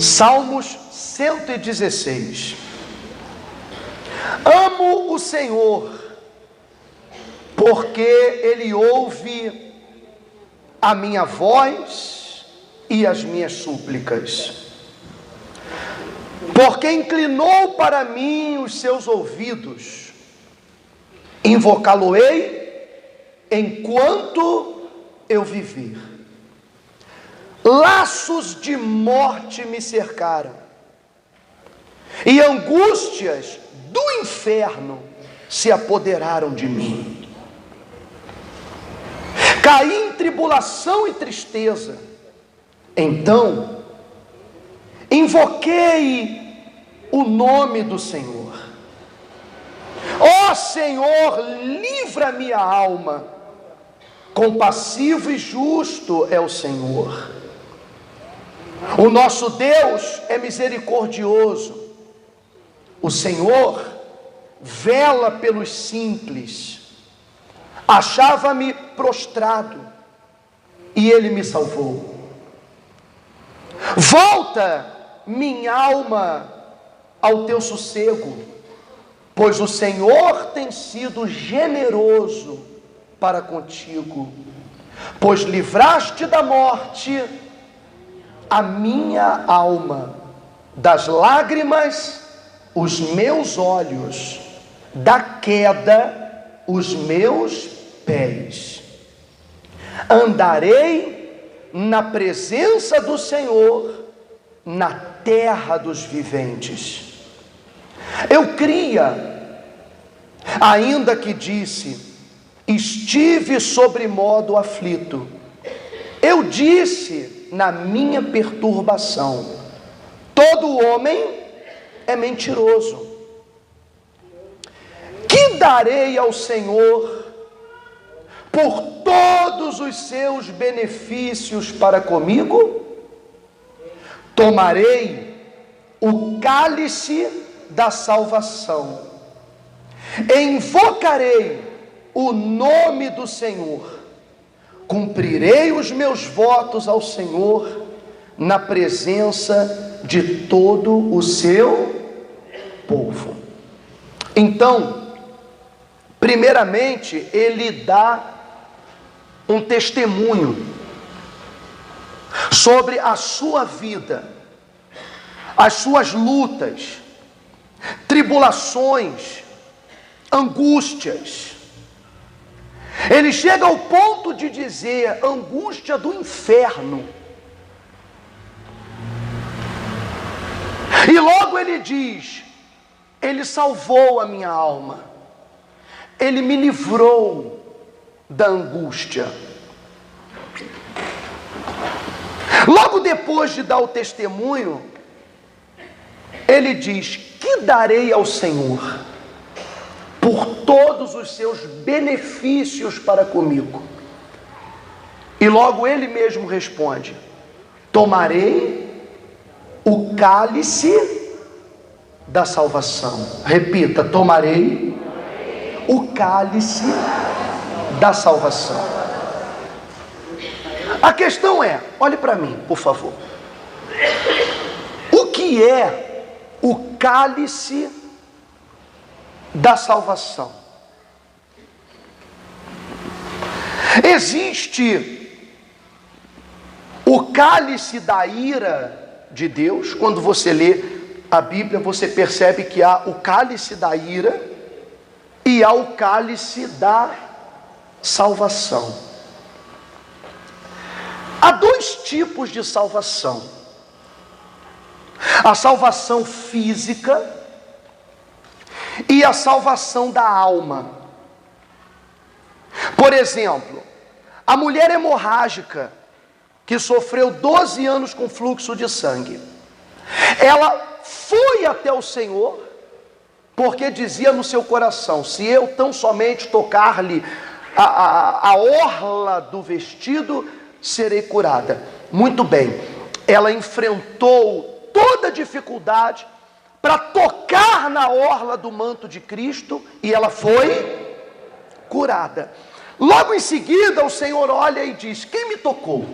Salmos 116. Amo o Senhor, porque Ele ouve a minha voz e as minhas súplicas. Porque inclinou para mim os seus ouvidos, invocá-lo-ei enquanto eu viver. Laços de morte me cercaram, e angústias do inferno se apoderaram de mim. Caí em tribulação e tristeza. Então invoquei o nome do Senhor. Ó Senhor, livra minha alma. Compassivo e justo é o Senhor. O nosso Deus é misericordioso. O Senhor vela pelos simples. Achava-me prostrado e Ele me salvou. Volta, minha alma, ao teu sossego, pois o Senhor tem sido generoso para contigo, pois livraste da morte a minha alma, das lágrimas os meus olhos, da queda os meus pés. Andarei na presença do Senhor, na terra dos viventes. Eu cria, ainda que disse, estive sobremodo aflito. Eu disse na minha perturbação, todo homem é mentiroso. Que darei ao Senhor por todos os seus benefícios para comigo? Tomarei o cálice da salvação, invocarei o nome do Senhor, cumprirei os meus votos ao Senhor na presença de todo o seu povo. Então, primeiramente, ele dá um testemunho sobre a sua vida, as suas lutas, tribulações, angústias. Ele chega ao ponto de dizer angústia do inferno. E logo ele diz, Ele salvou a minha alma, Ele me livrou da angústia. Logo depois de dar o testemunho, ele diz, que darei ao Senhor por todos os seus benefícios para comigo? E logo ele mesmo responde, tomarei o cálice da salvação. Repita, tomarei o cálice da salvação. A questão é, olhe para mim, por favor. O que é o cálice da salvação? Existe o cálice da ira de Deus. Quando você lê a Bíblia, você percebe que há o cálice da ira e há o cálice da salvação. Há dois tipos de salvação: a salvação física e a salvação da alma. Por exemplo, a mulher hemorrágica que sofreu 12 anos com fluxo de sangue, ela foi até o Senhor porque dizia no seu coração, se eu tão somente tocar-lhe a orla do vestido, serei curada. Muito bem, ela enfrentou toda a dificuldade para tocar na orla do manto de Cristo e ela foi curada. Logo em seguida o Senhor olha e diz, quem me tocou?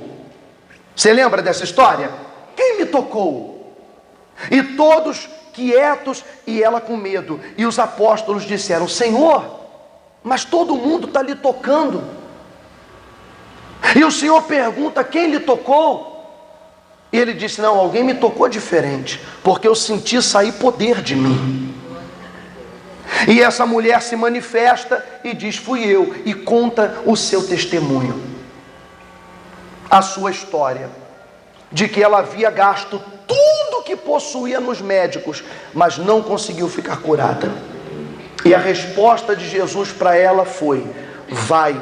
Você lembra dessa história? Quem me tocou? E todos quietos e ela com medo. E os apóstolos disseram: Senhor, mas todo mundo está lhe tocando. E o Senhor pergunta: quem lhe tocou? E ele disse: não, alguém me tocou diferente, porque eu senti sair poder de mim. E essa mulher se manifesta e diz: fui eu, e conta o seu testemunho, a sua história, de que ela havia gasto tudo que possuía nos médicos, mas não conseguiu ficar curada. E a resposta de Jesus para ela foi: vai,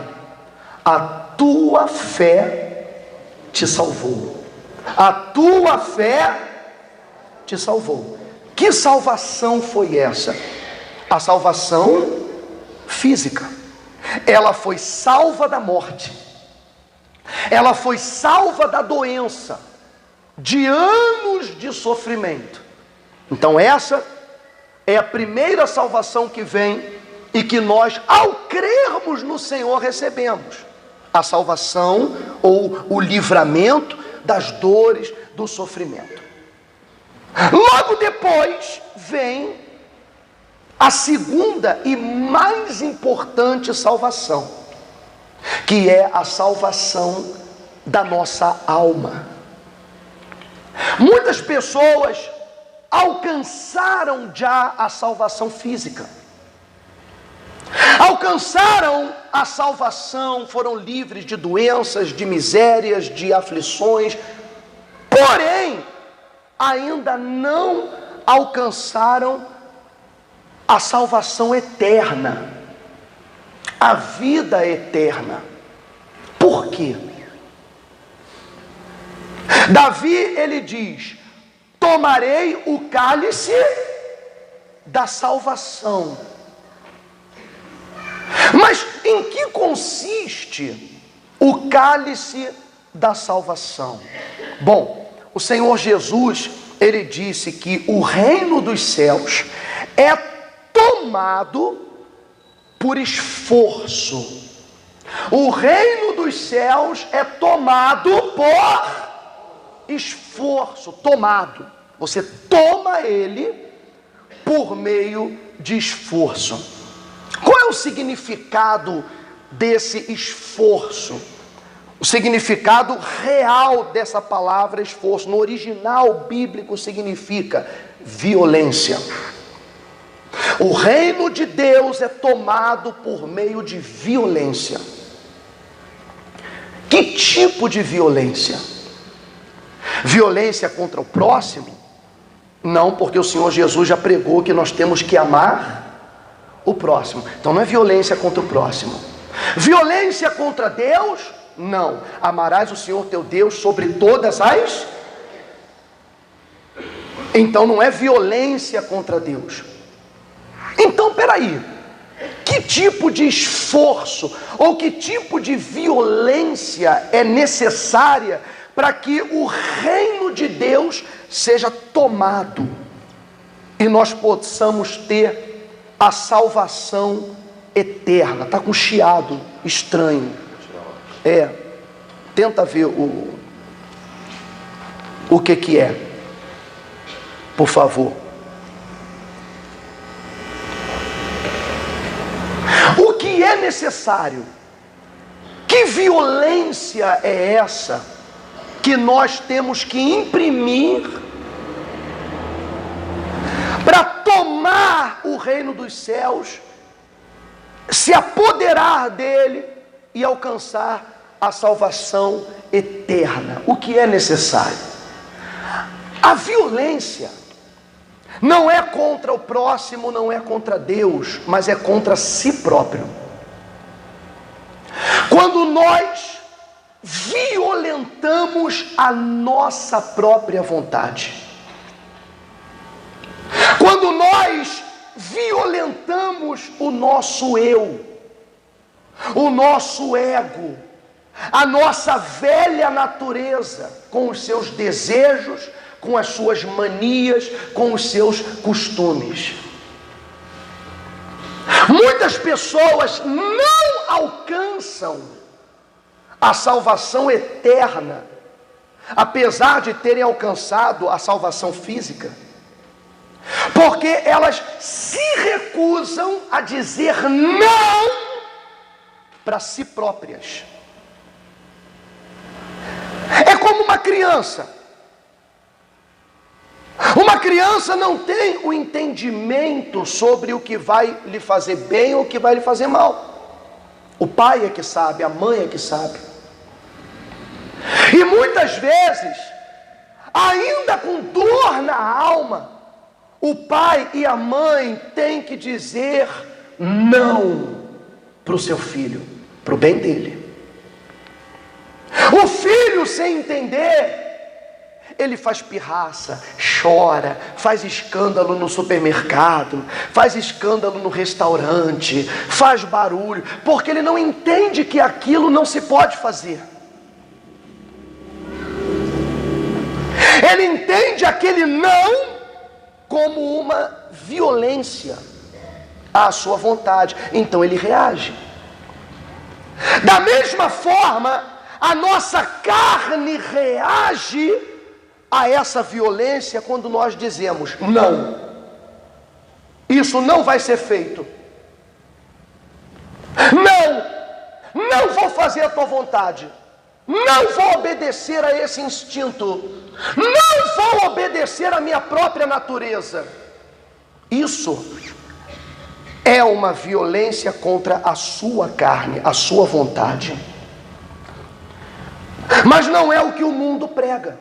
a tua fé te salvou. A tua fé te salvou. Que salvação foi essa? A salvação física. Ela foi salva da morte. Ela foi salva da doença, de anos de sofrimento. Então essa é a primeira salvação que vem e que nós, ao crermos no Senhor, recebemos. A salvação ou o livramento das dores, do sofrimento. Logo depois vem a segunda e mais importante salvação, que é a salvação da nossa alma. Muitas pessoas alcançaram já a salvação física, alcançaram a salvação, foram livres de doenças, de misérias, de aflições, porém ainda não alcançaram a salvação eterna, a vida eterna. Por quê? Davi, ele diz: tomarei o cálice da salvação. Mas em que consiste o cálice da salvação? Bom, o Senhor Jesus, ele disse que o reino dos céus é tomado por esforço. O reino dos céus é tomado por esforço, tomado. Você toma ele por meio de esforço. Qual é o significado desse esforço? O significado real dessa palavra esforço, no original bíblico, significa violência. O reino de Deus é tomado por meio de violência. Que tipo de violência? Violência contra o próximo? Não, porque o Senhor Jesus já pregou que nós temos que amar o próximo. Então não é violência contra o próximo. Violência contra Deus? Não. Amarás o Senhor teu Deus sobre todas as... Então não é violência contra Deus. Então peraí, que tipo de esforço ou que tipo de violência é necessária para que o reino de Deus seja tomado e nós possamos ter a salvação eterna? Está com chiado estranho. Tenta ver o que é, por favor. O que é necessário? Que violência é essa que nós temos que imprimir para tomar o reino dos céus, se apoderar dele e alcançar a salvação eterna? O que é necessário? A violência não é contra o próximo, não é contra Deus, mas é contra si próprio. Quando nós violentamos a nossa própria vontade, quando nós violentamos o nosso eu, o nosso ego, a nossa velha natureza, com os seus desejos, com as suas manias, com os seus costumes. Muitas pessoas não alcançam a salvação eterna apesar de terem alcançado a salvação física, porque elas se recusam a dizer não para si próprias. É como uma criança. Uma criança não tem o entendimento sobre o que vai lhe fazer bem ou o que vai lhe fazer mal. O pai é que sabe, a mãe é que sabe. E muitas vezes, ainda com dor na alma, o pai e a mãe têm que dizer não para o seu filho, para o bem dele. O filho, sem entender, ele faz pirraça, chora, faz escândalo no supermercado, faz escândalo no restaurante, faz barulho, porque ele não entende que aquilo não se pode fazer. Ele entende aquele não como uma violência à sua vontade, então ele reage. Da mesma forma, a nossa carne reage a essa violência quando nós dizemos não, isso não vai ser feito, não vou fazer a tua vontade, não vou obedecer a esse instinto, não vou obedecer à minha própria natureza. Isso é uma violência contra a sua carne, a sua vontade. Mas não é o que o mundo prega.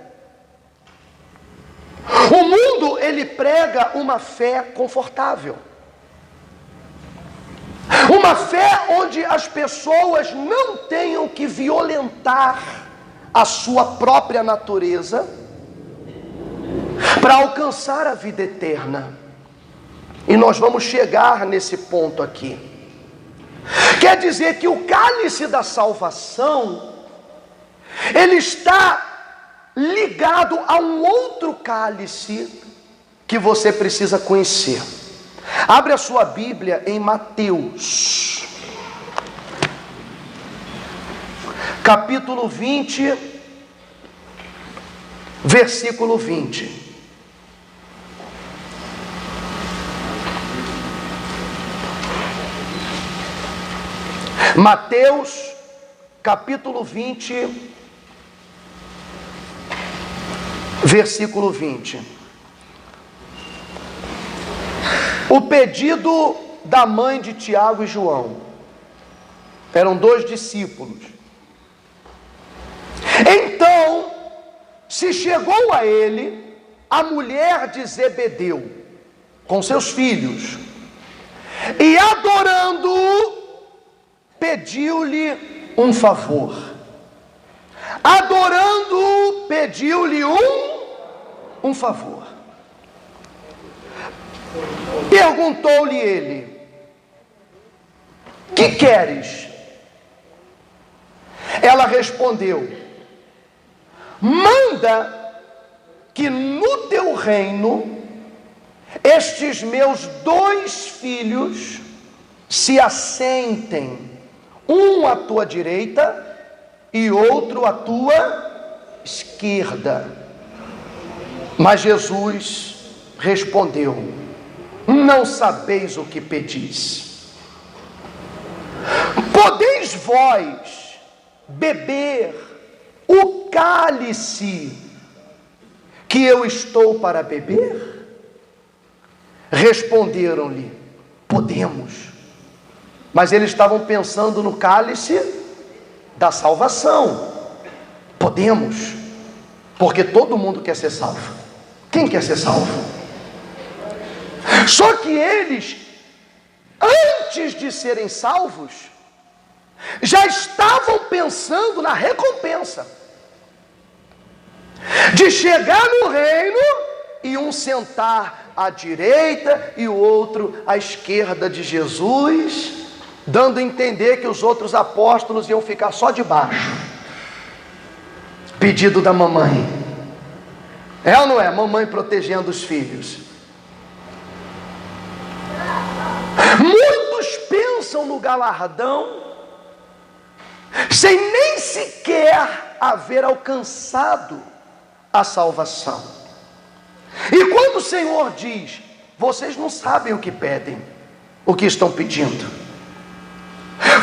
O mundo, ele prega uma fé confortável. Uma fé onde as pessoas não tenham que violentar a sua própria natureza para alcançar a vida eterna. E nós vamos chegar nesse ponto aqui. Quer dizer que o cálice da salvação, ele está ligado a um outro cálice que você precisa conhecer. Abre a sua Bíblia em Mateus, capítulo 20, versículo 20. Mateus, capítulo 20, versículo 20. O pedido da mãe de Tiago e João. Eram 2 discípulos. Então, se chegou a ele a mulher de Zebedeu, com seus filhos, e adorando-o, pediu-lhe um favor. Adorando-o, pediu-lhe um favor. Perguntou-lhe ele: que queres? Ela respondeu: manda que no teu reino estes meus 2 filhos se assentem, um à tua direita e outro à tua esquerda. Mas Jesus respondeu: não sabeis o que pedis. Podeis vós beber o cálice que eu estou para beber? Responderam-lhe: podemos. Mas eles estavam pensando no cálice da salvação. Podemos, porque todo mundo quer ser salvo. Quem quer ser salvo? Só que eles, antes de serem salvos, já estavam pensando na recompensa de chegar no reino e um sentar à direita e o outro à esquerda de Jesus, dando a entender que os outros apóstolos iam ficar só de baixo. Pedido da mamãe. É ou não é? Mamãe protegendo os filhos. Muitos pensam no galardão sem nem sequer haver alcançado a salvação. E quando o Senhor diz: vocês não sabem o que pedem, o que estão pedindo,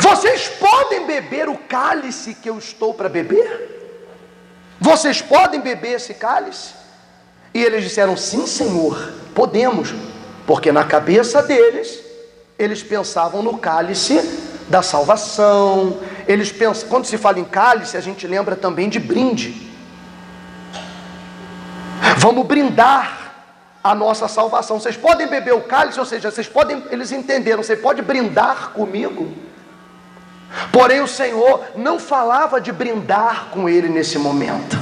vocês podem beber o cálice que eu estou para beber? Vocês podem beber esse cálice? E eles disseram: sim, Senhor, podemos. Porque na cabeça deles, eles pensavam no cálice da salvação. Eles pensam, quando se fala em cálice, a gente lembra também de brinde. Vamos brindar a nossa salvação. Vocês podem beber o cálice, ou seja, vocês podem, eles entenderam, você pode brindar comigo. Porém o Senhor não falava de brindar com ele nesse momento.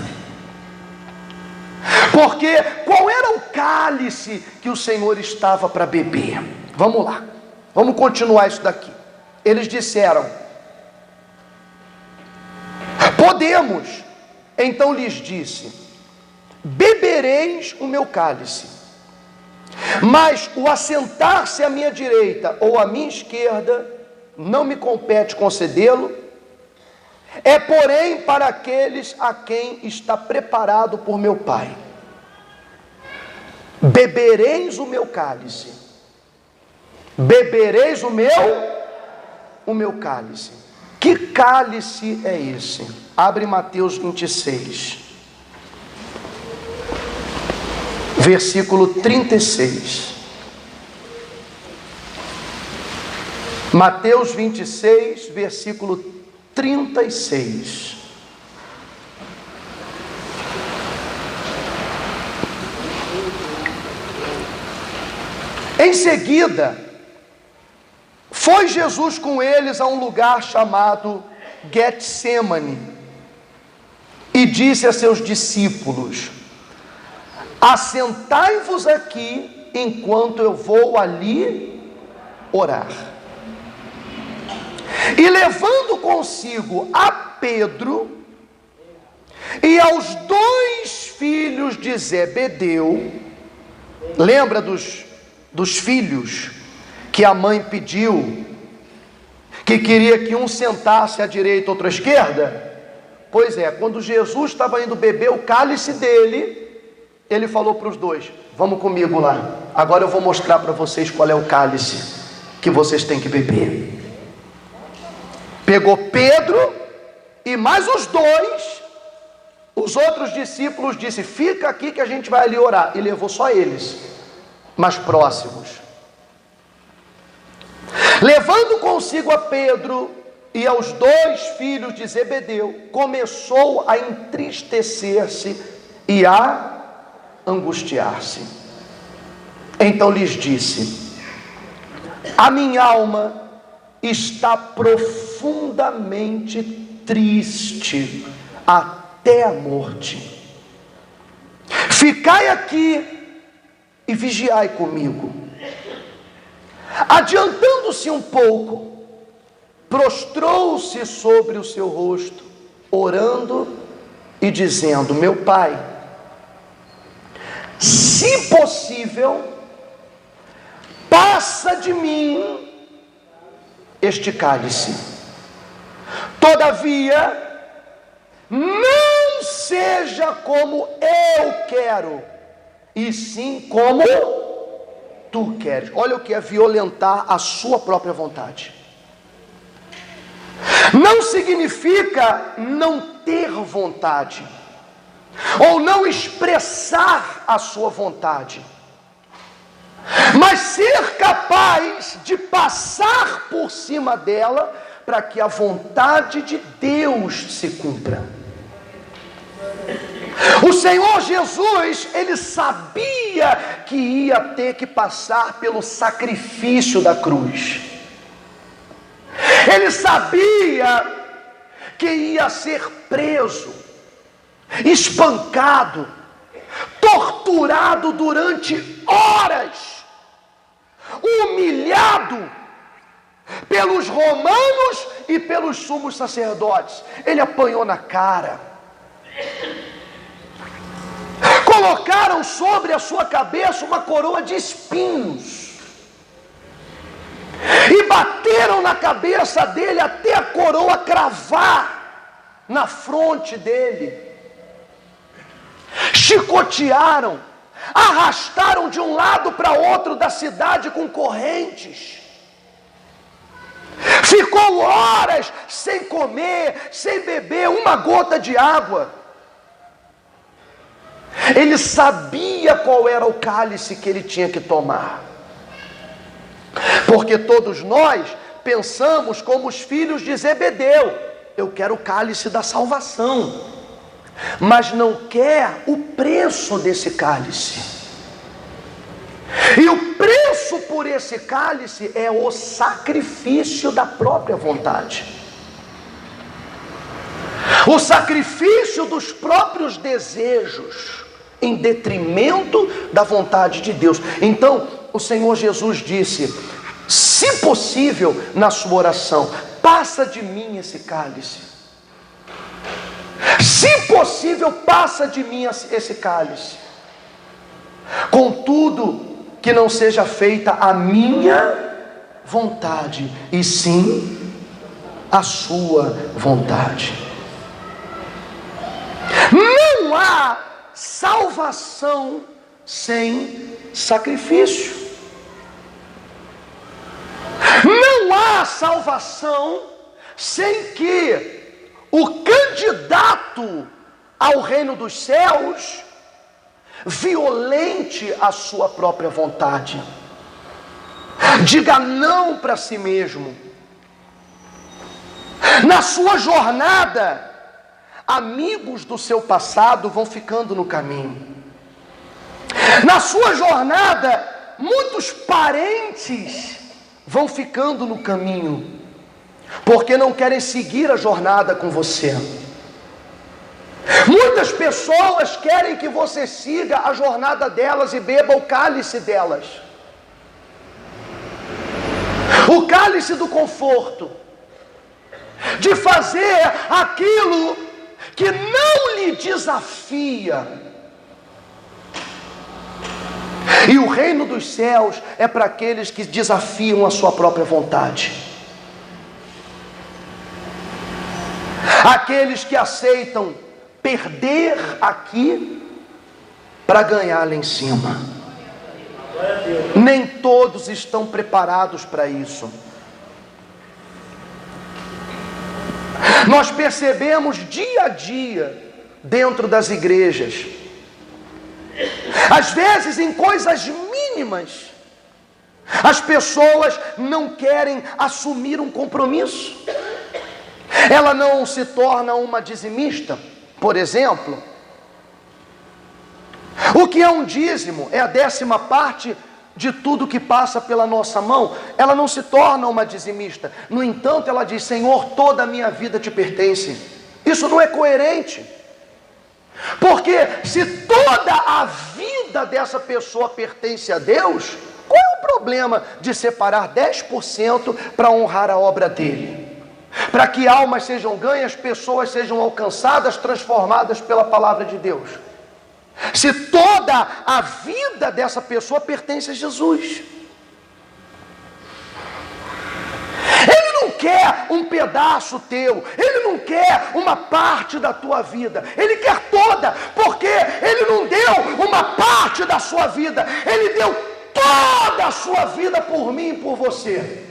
Porque qual era o cálice que o Senhor estava para beber? Vamos lá, vamos continuar isso daqui. Eles disseram: podemos. Então lhes disse: bebereis o meu cálice, mas o assentar-se à minha direita ou à minha esquerda não me compete concedê-lo. É porém para aqueles a quem está preparado por meu Pai. Bebereis o meu cálice, bebereis o meu cálice. Que cálice é esse? Abre Mateus 26, versículo 36. Mateus 26, versículo 36. Em seguida, foi Jesus com eles a um lugar chamado Getsemane, e disse a seus discípulos: assentai-vos aqui, enquanto eu vou ali orar. E levando consigo a Pedro e aos 2 filhos de Zebedeu, lembra dos filhos que a mãe pediu, que queria que um sentasse à direita, outro à esquerda? Pois é, quando Jesus estava indo beber o cálice dele, ele falou para os 2: vamos comigo lá, agora eu vou mostrar para vocês qual é o cálice que vocês têm que beber. Pegou Pedro e mais os 2, os outros discípulos, disse: fica aqui que a gente vai ali orar. E levou só eles, mais próximos. Levando consigo a Pedro e aos 2 filhos de Zebedeu, começou a entristecer-se e a angustiar-se. Então lhes disse: a minha alma está profundamente triste até a morte. Ficai aqui e vigiai comigo. Adiantando-se um pouco, prostrou-se sobre o seu rosto, orando e dizendo: meu Pai, se possível, passa de mim este cálice. Todavia, não seja como eu quero, e sim como tu queres. Olha o que é violentar a sua própria vontade. Não significa não ter vontade, ou não expressar a sua vontade, mas ser capaz de passar por cima dela para que a vontade de Deus se cumpra. O Senhor Jesus, ele sabia que ia ter que passar pelo sacrifício da cruz. Ele sabia que ia ser preso, espancado, torturado durante horas, humilhado pelos romanos e pelos sumos sacerdotes. Ele apanhou na cara, colocaram sobre a sua cabeça uma coroa de espinhos e bateram na cabeça dele até a coroa cravar na fronte dele. chicotearam, arrastaram de um lado para outro da cidade com correntes. Ficou horas sem comer, sem beber uma gota de água. Ele sabia qual era o cálice que ele tinha que tomar. Porque todos nós pensamos como os filhos de Zebedeu: eu quero o cálice da salvação, mas não quer o preço desse cálice. E o preço por esse cálice é o sacrifício da própria vontade, o sacrifício dos próprios desejos, em detrimento da vontade de Deus. Então o Senhor Jesus disse: se possível, na sua oração, passa de mim esse cálice. Se possível, passa de mim esse cálice. Contudo, que não seja feita a minha vontade, e sim a sua vontade. Não há salvação sem sacrifício. Não há salvação sem que o candidato ao reino dos céus violente a sua própria vontade, diga não para si mesmo. Na sua jornada, amigos do seu passado vão ficando no caminho. Na sua jornada, muitos parentes vão ficando no caminho, porque não querem seguir a jornada com você. Muitas pessoas querem que você siga a jornada delas e beba o cálice delas, o cálice do conforto, de fazer aquilo que não lhe desafia. E o reino dos céus é para aqueles que desafiam a sua própria vontade, aqueles que aceitam perder aqui para ganhar lá em cima. Nem todos estão preparados para isso. Nós percebemos dia a dia dentro das igrejas, às vezes em coisas mínimas, as pessoas não querem assumir um compromisso. Ela não se torna uma dizimista, por exemplo. O que é um dízimo? É a 10ª parte de tudo que passa pela nossa mão. Ela não se torna uma dizimista. No entanto, ela diz: Senhor, toda a minha vida te pertence. Isso não é coerente. Porque se toda a vida dessa pessoa pertence a Deus, qual é o problema de separar 10% para honrar a obra dele? Para que almas sejam ganhas, pessoas sejam alcançadas, transformadas pela palavra de Deus. Se toda a vida dessa pessoa pertence a Jesus, Ele não quer um pedaço teu, Ele não quer uma parte da tua vida, Ele quer toda, porque Ele não deu uma parte da sua vida, Ele deu toda a sua vida por mim e por você.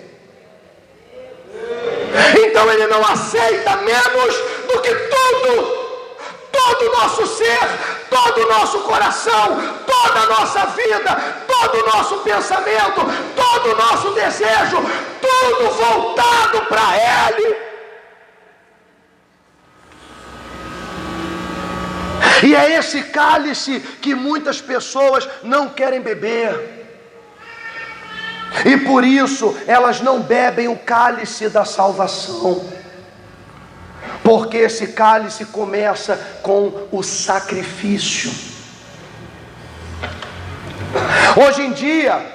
Então Ele não aceita menos do que todo o nosso ser, todo o nosso coração, toda a nossa vida, todo o nosso pensamento, todo o nosso desejo, tudo voltado para Ele. E é esse cálice que muitas pessoas não querem beber. E por isso elas não bebem o cálice da salvação, porque esse cálice começa com o sacrifício. Hoje em dia,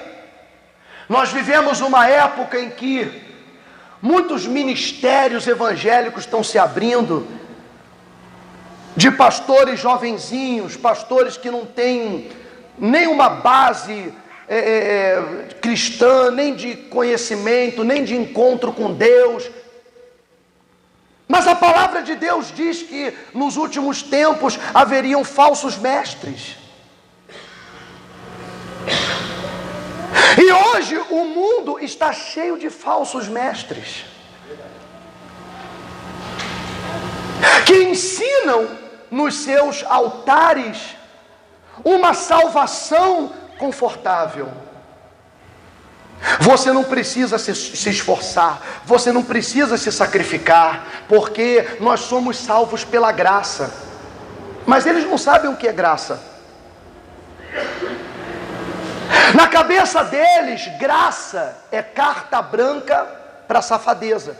nós vivemos uma época em que muitos ministérios evangélicos estão se abrindo, de pastores jovenzinhos, pastores que não têm nenhuma base cristã, nem de conhecimento, nem de encontro com Deus. Mas a palavra de Deus diz que nos últimos tempos haveriam falsos mestres. E hoje o mundo está cheio de falsos mestres, que ensinam nos seus altares uma salvação confortável. Você não precisa se esforçar, você não precisa se sacrificar, porque nós somos salvos pela graça. Mas eles não sabem o que é graça. Na cabeça deles, graça é carta branca para safadeza.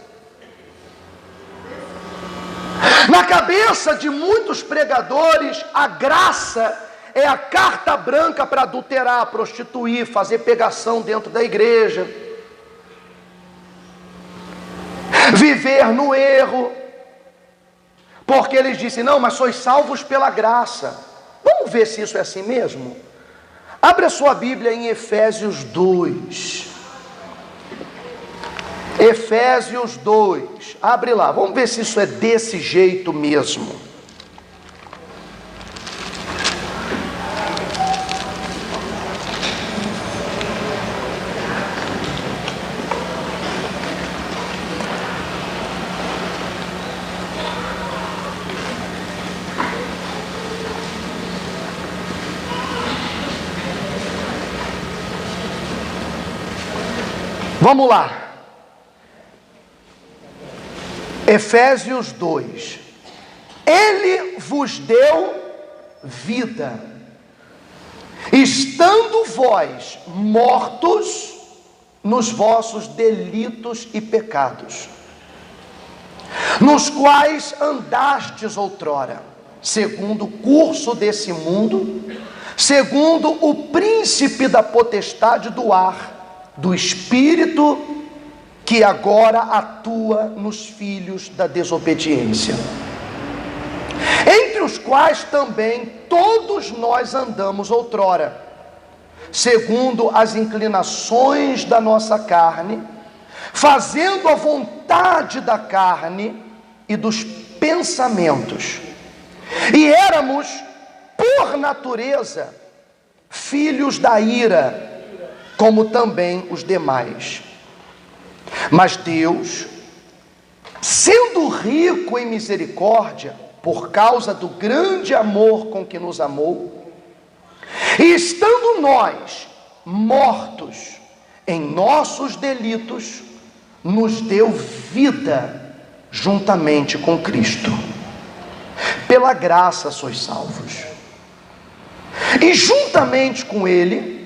Na cabeça de muitos pregadores, a graça é a carta branca para adulterar, prostituir, fazer pegação dentro da igreja, viver no erro, porque eles dizem: não, mas sois salvos pela graça. Vamos ver se isso é assim mesmo? Abre a sua Bíblia em Efésios 2. Efésios 2. Abre lá, vamos ver se isso é desse jeito mesmo. Vamos lá. Efésios 2. Ele vos deu vida, estando vós mortos nos vossos delitos e pecados, nos quais andastes outrora, segundo o curso desse mundo, segundo o príncipe da potestade do ar, do espírito que agora atua nos filhos da desobediência, entre os quais também todos nós andamos outrora, segundo as inclinações da nossa carne, fazendo a vontade da carne e dos pensamentos, e éramos, por natureza, filhos da ira, como também os demais. Mas Deus, sendo rico em misericórdia, por causa do grande amor com que nos amou, e estando nós mortos em nossos delitos, nos deu vida juntamente com Cristo. Pela graça sois salvos. E juntamente com Ele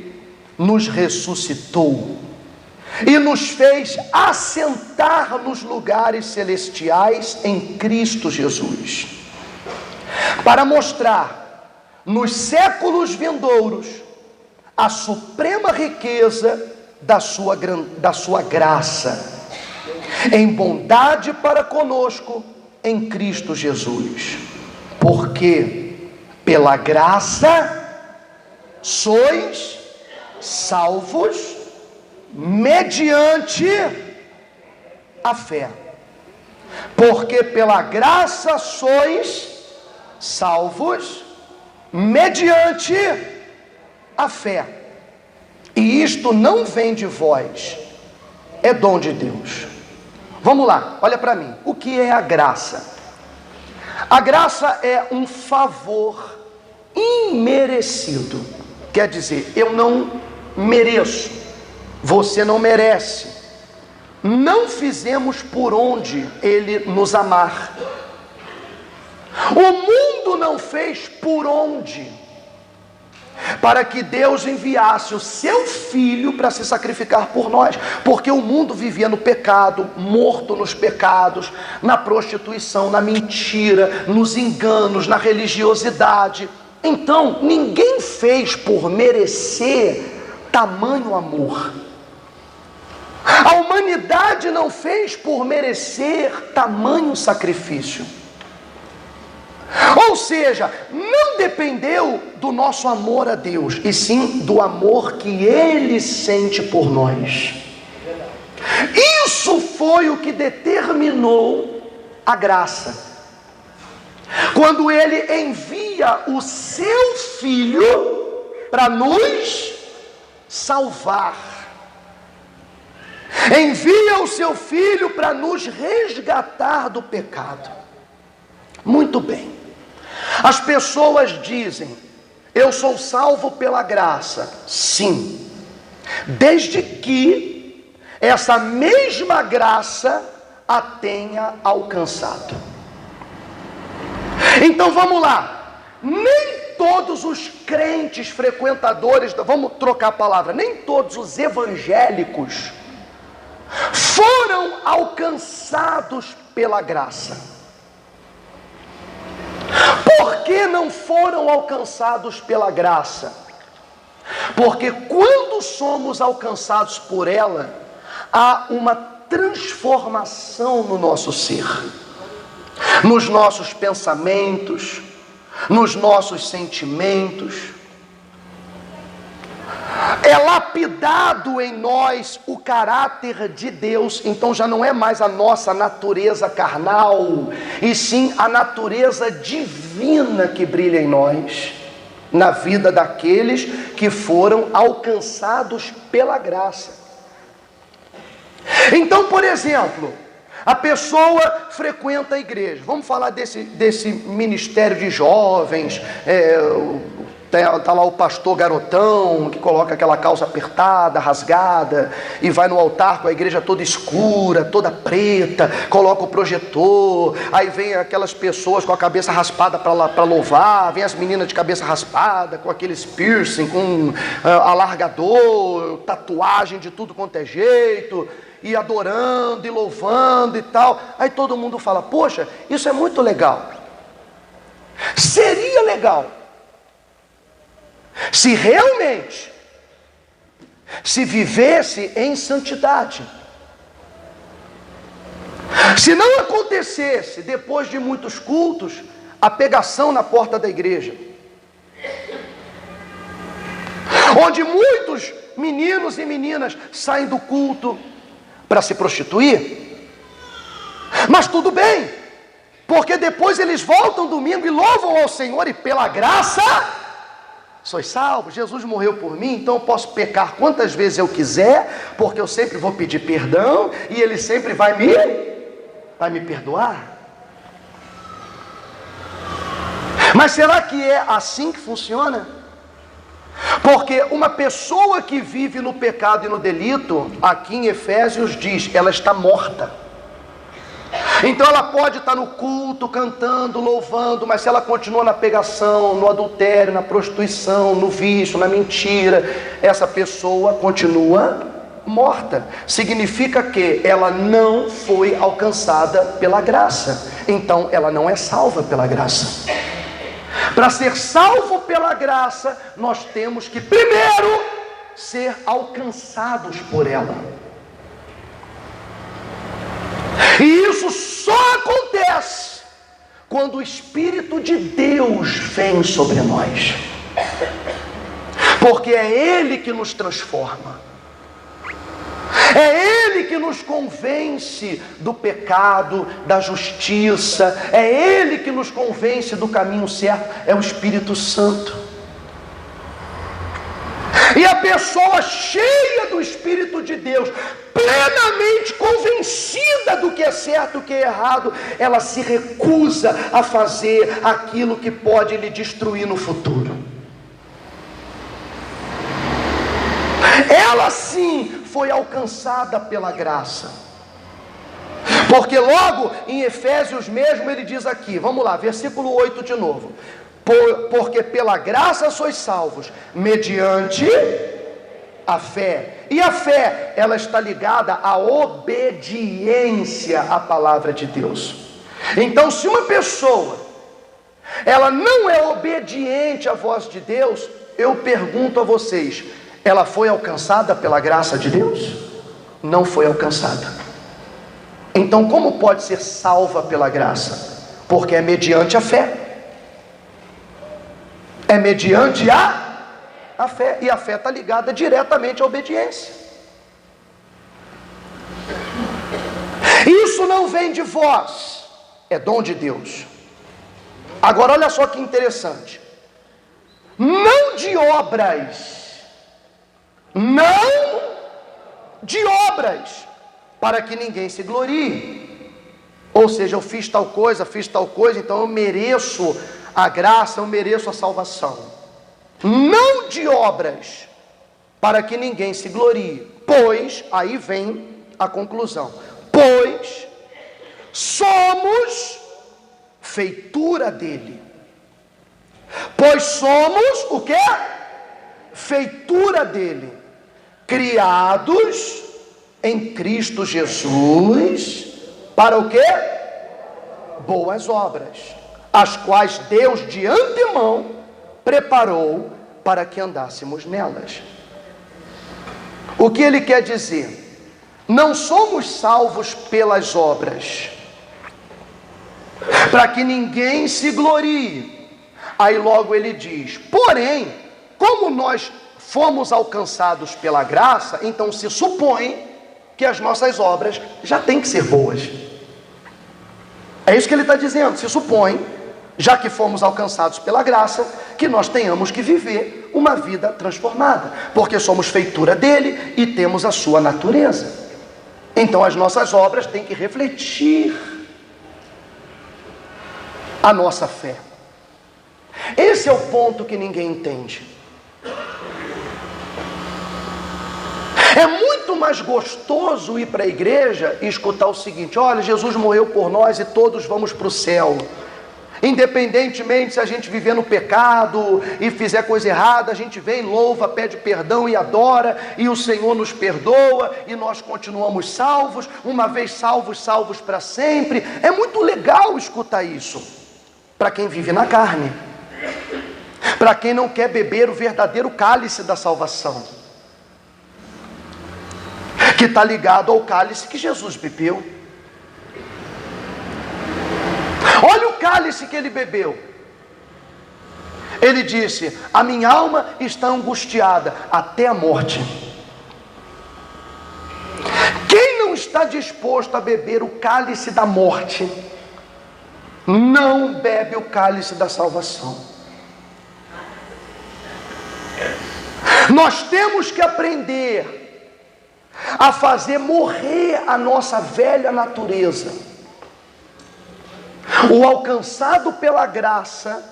nos ressuscitou e nos fez assentar nos lugares celestiais em Cristo Jesus, para mostrar nos séculos vindouros a suprema riqueza da sua graça, em bondade para conosco em Cristo Jesus, porque pela graça sois salvos mediante a fé. Porque pela graça sois salvos mediante a fé. E isto não vem de vós, é dom de Deus. Vamos lá, olha para mim. O que é a graça? A graça é um favor imerecido. Quer dizer, eu não mereço, você não merece, não fizemos por onde Ele nos amar, o mundo não fez por onde, para que Deus enviasse o seu Filho para se sacrificar por nós, porque o mundo vivia no pecado, morto nos pecados, na prostituição, na mentira, nos enganos, na religiosidade. Então, ninguém fez por merecer tamanho amor. A humanidade não fez por merecer tamanho sacrifício. Ou seja, não dependeu do nosso amor a Deus, e sim do amor que Ele sente por nós. Isso foi o que determinou a graça. Quando Ele envia o seu Filho para nos salvar. Envia o seu Filho para nos resgatar do pecado. Muito bem. As pessoas dizem: eu sou salvo pela graça. Sim. Desde que essa mesma graça a tenha alcançado. Então vamos lá. Nem todos os crentes frequentadores, vamos trocar a palavra, nem todos os evangélicos foram alcançados pela graça. Por que não foram alcançados pela graça? Porque quando somos alcançados por ela, há uma transformação no nosso ser, nos nossos pensamentos, nos nossos sentimentos. É lapidado em nós o caráter de Deus. Então já não é mais a nossa natureza carnal, e sim a natureza divina que brilha em nós, na vida daqueles que foram alcançados pela graça. Então, por exemplo, a pessoa frequenta a igreja. Vamos falar desse ministério de jovens. Está lá o pastor garotão, que coloca aquela calça apertada, rasgada, e vai no altar com a igreja toda escura, toda preta, coloca o projetor. Aí vem aquelas pessoas com a cabeça raspada para louvar, vem as meninas de cabeça raspada, com aqueles piercing, com alargador, tatuagem de tudo quanto é jeito, e adorando e louvando e tal. Aí todo mundo fala: poxa, isso é muito legal. Seria legal se realmente se vivesse em santidade. Se não acontecesse, depois de muitos cultos, a pegação na porta da igreja, onde muitos meninos e meninas saem do culto para se prostituir. Mas tudo bem, porque depois eles voltam domingo e louvam ao Senhor, e pela graça sois salvos. Jesus morreu por mim, então eu posso pecar quantas vezes eu quiser, porque eu sempre vou pedir perdão, e Ele sempre vai me perdoar. Mas será que é assim que funciona? Porque uma pessoa que vive no pecado e no delito, aqui em Efésios diz, ela está morta. Então ela pode estar no culto, cantando, louvando, mas se ela continua na pegação, no adultério, na prostituição, no vício, na mentira, essa pessoa continua morta. Significa que ela não foi alcançada pela graça. Então ela não é salva pela graça. Para ser salvo pela graça, nós temos que primeiro ser alcançados por ela. E isso só acontece quando o Espírito de Deus vem sobre nós. Porque é Ele que nos transforma. É Ele que nos convence do pecado, da justiça. É Ele que nos convence do caminho certo. É o Espírito Santo. E a pessoa cheia do Espírito de Deus, plenamente convencida do que é certo e do que é errado, ela se recusa a fazer aquilo que pode lhe destruir no futuro. Ela sim foi alcançada pela graça. Porque logo em Efésios mesmo ele diz aqui, vamos lá, versículo 8 de novo. Porque pela graça sois salvos, mediante a fé. E a fé, ela está ligada à obediência à palavra de Deus. Então, se uma pessoa, ela não é obediente à voz de Deus, eu pergunto a vocês, ela foi alcançada pela graça de Deus? Não foi alcançada. Então, como pode ser salva pela graça? Porque é mediante a fé. É mediante a fé. E a fé está ligada diretamente à obediência. Isso não vem de vós, é dom de Deus. Agora olha só que interessante. Não de obras, não de obras, para que ninguém se glorie. Ou seja, eu fiz tal coisa, então eu mereço a graça, eu mereço a salvação. Não de obras, para que ninguém se glorie. Pois, aí vem a conclusão, pois somos feitura dele. Pois somos o quê? Feitura dele, criados em Cristo Jesus, para o quê? Boas obras, as quais Deus de antemão preparou para que andássemos nelas. O que ele quer dizer? Não somos salvos pelas obras, para que ninguém se glorie. Aí logo ele diz, porém, como nós fomos alcançados pela graça, então se supõe que as nossas obras já têm que ser boas. É isso que ele está dizendo, se supõe, já que fomos alcançados pela graça, que nós tenhamos que viver uma vida transformada, porque somos feitura dele e temos a sua natureza. Então as nossas obras têm que refletir a nossa fé. Esse é o ponto que ninguém entende. É muito mais gostoso ir para a igreja e escutar o seguinte: olha, Jesus morreu por nós e todos vamos para o céu. Independentemente se a gente viver no pecado e fizer coisa errada, a gente vem, louva, pede perdão e adora, e o Senhor nos perdoa, e nós continuamos salvos, uma vez salvos, salvos para sempre. É muito legal escutar isso, para quem vive na carne, para quem não quer beber o verdadeiro cálice da salvação, que está ligado ao cálice que Jesus bebeu. Olha o cálice que ele bebeu. Ele disse: a minha alma está angustiada até a morte. Quem não está disposto a beber o cálice da morte, não bebe o cálice da salvação. Nós temos que aprender a fazer morrer a nossa velha natureza. O alcançado pela graça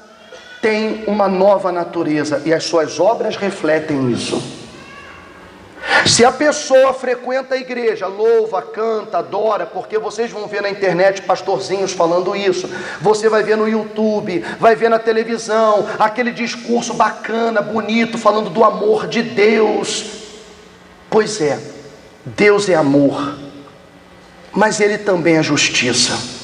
tem uma nova natureza, e as suas obras refletem isso. Se a pessoa frequenta a igreja, louva, canta, adora, porque vocês vão ver na internet pastorzinhos falando isso, você vai ver no YouTube, vai ver na televisão, aquele discurso bacana, bonito, falando do amor de Deus. Pois é, Deus é amor, mas Ele também é justiça.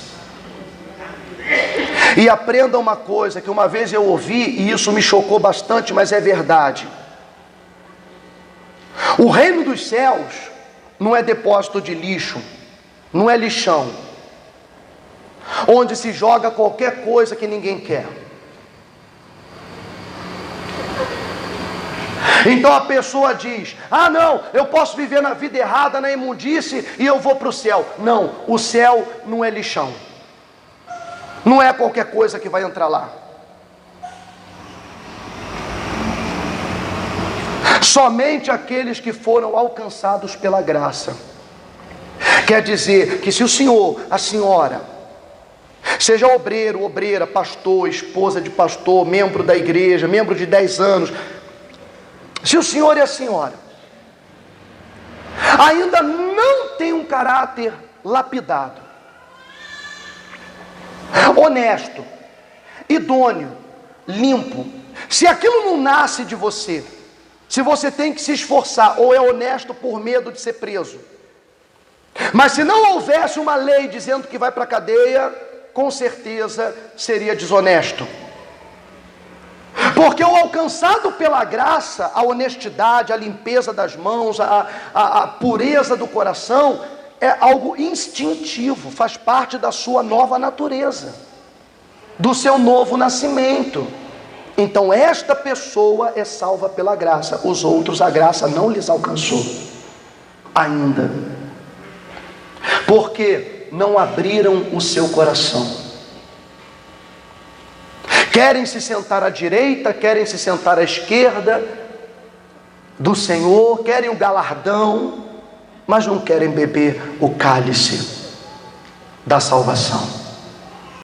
E aprenda uma coisa que uma vez eu ouvi, e isso me chocou bastante, mas é verdade. O reino dos céus não é depósito de lixo, não é lixão, onde se joga qualquer coisa que ninguém quer. Então a pessoa diz: ah não, eu posso viver na vida errada, na imundície, e eu vou para o céu. Não, o céu não é lixão, não é qualquer coisa que vai entrar lá. Somente aqueles que foram alcançados pela graça. Quer dizer que se o senhor, a senhora, seja obreiro, obreira, pastor, esposa de pastor, membro da igreja, membro de 10 anos, se o senhor e a senhora ainda não tem um caráter lapidado, honesto, idôneo, limpo, se aquilo não nasce de você, se você tem que se esforçar, ou é honesto por medo de ser preso, mas se não houvesse uma lei dizendo que vai para a cadeia, com certeza seria desonesto. Porque o alcançado pela graça, a honestidade, a limpeza das mãos, a pureza do coração, é algo instintivo, faz parte da sua nova natureza, do seu novo nascimento. Então esta pessoa é salva pela graça, os outros a graça não lhes alcançou ainda, porque não abriram o seu coração. Querem se sentar à direita, querem se sentar à esquerda do Senhor, querem o galardão, mas não querem beber o cálice da salvação.